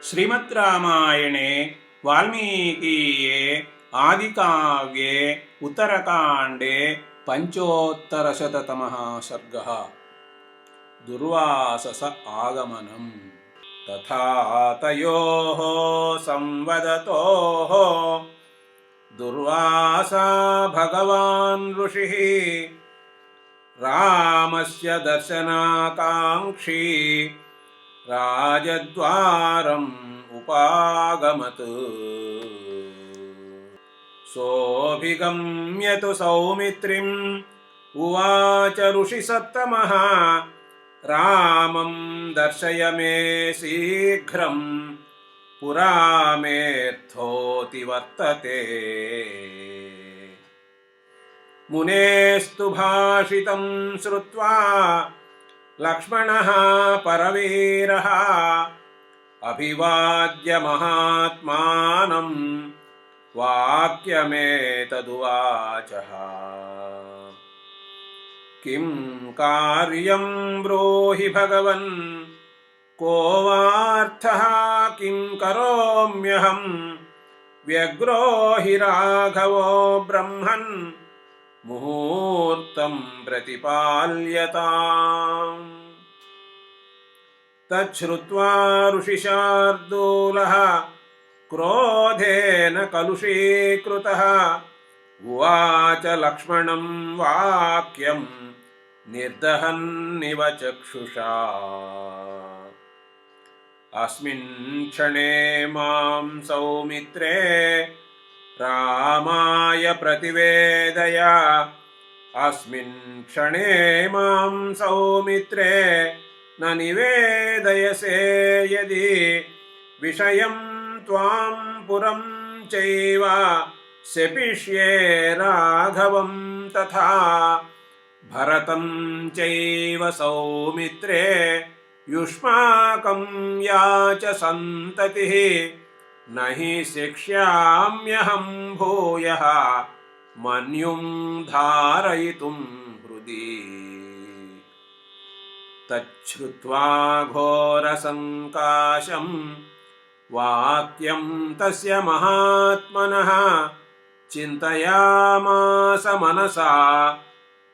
श्रीमद्रामायणे वाल्मीकीये आदिकाव्ये उत्तरकाण्डे पञ्चोत्तरशततमः सर्गः। दुर्वासस आगमनम्। तथा तयोः संवदतोः दुर्वासा भगवान् ऋषिः रामस्य दर्शनाकाङ्क्षी राजद्वारम् उपागमत्। सोऽभिगम्य तु सौमित्रिम् उवाच ऋषिसत्तमः रामं दर्शय मे शीघ्रं पुरा मेऽर्थोऽति वर्तते। मुनेस्तु भाषितं श्रुत्वा लक्ष्मणः परवीरः अभिवाद्य महात्मानं वाक्यमेतदुवाचः। किं कार्यं ब्रूहि भगवन् को वार्थः किं करोम्यहं व्यग्रो हि राघवो ब्रह्मन् मुहूर्तं प्रतिपाल्यताम्। तच्छ्रुत्वा ऋषिशार्दूलः क्रोधेन कलुषीकृतः उवाच लक्ष्मणं वाक्यं निर्दहन्निव चक्षुषा। अस्मिन् क्षणे मां सौमित्रे रामाय प्रतिवेदय। अस्मिन् क्षणे मां सौमित्रे न निवेदयसे यदि विषयं त्वां पुरं चैव शपिष्ये राघवं तथा भरतं चैव सौमित्रे युष्माकं या च सन्ततिः न हि शिक्ष्याम्यहं भूयः मन्युं धारयितुं हृदि। तच्छ्रुत्वा घोरसङ्काशं वाक्यं तस्य महात्मनः चिन्तयामास मनसा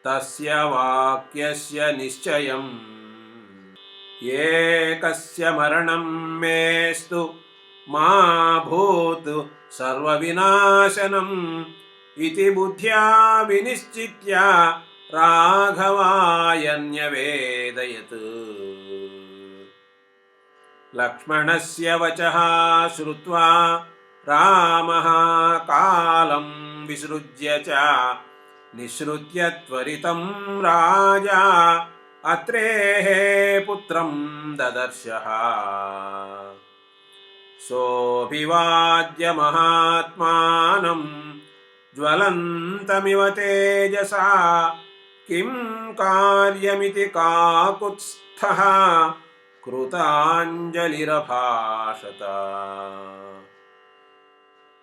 तस्य वाक्यस्य निश्चयम्। एकस्य मरणं मेस्तु मा भूत् सर्वविनाशनम् इति बुद्ध्या विनिश्चित्य राघवाय न्यवेदयत्। लक्ष्मणस्य वचः श्रुत्वा रामः कालं विसृज्य च निःसृत्य त्वरितं राजा अत्रेः पुत्रं ददर्शः। सोऽभिवाद्य महात्मानं ज्वलन्तमिव तेजसा किं कार्यमिति काकुत्स्थः कृताञ्जलिरभाषत।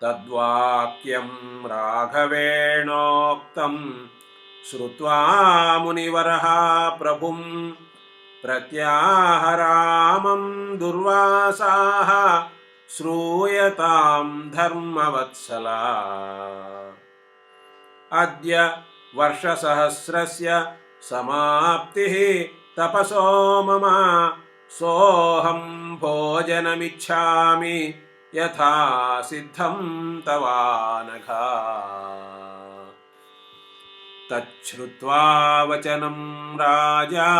तद्वाक्यं राघवेणोक्तं श्रुत्वा मुनिवरः प्रभुं प्रत्याह रामं दुर्वासाः श्रूयतां धर्मवत्सला। अद्य वर्षसहस्रस्य समाप्तिः तपसो मम सोऽहं भोजनमिच्छामि यथा सिद्धं तवानघा। तच्छ्रुत्वा वचनं राजा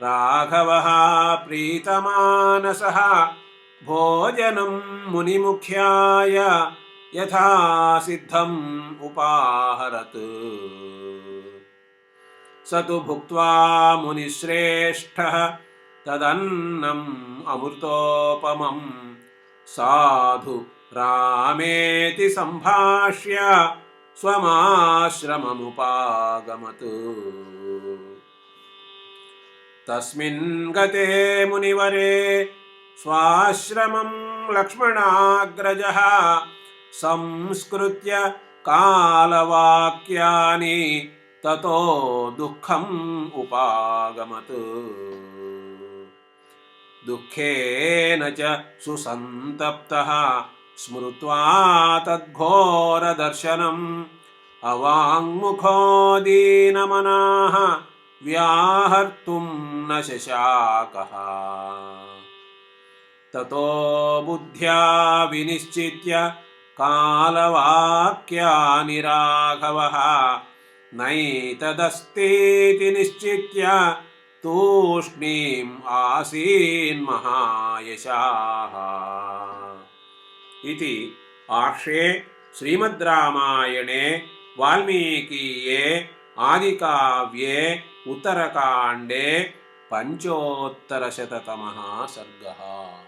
राघवः प्रीतमानसः भोजनं मुनिमुख्याय यथा सिद्धम् उपाहरत्। स तु भुक्त्वा मुनिश्रेष्ठः तदन्नम् अमृतोपमम् साधु रामेति सम्भाष्य स्वमाश्रममुपागमत्। तस्मिन् गते मुनिवरे स्वाश्रमं लक्ष्मणाग्रजः संस्कृत्य कालवाक्यानि ततो दुःखम् उपागमत्। दुःखेन च सुसन्तप्तः स्मृत्वा तद्घोरदर्शनम् अवाङ्मुखो दीनमनाः व्याहर्तुं न शशाकः। ततो बुद्ध्या विनिश्चित्य कालवाक्यानि राघवः नैतदस्तीति निश्चित्य तूष्णीम् आसीन्महायशाः। इति आर्षे श्रीमद्रामायणे वाल्मीकीये आदिकाव्ये उत्तरकाण्डे 5,500तमः सर्गः।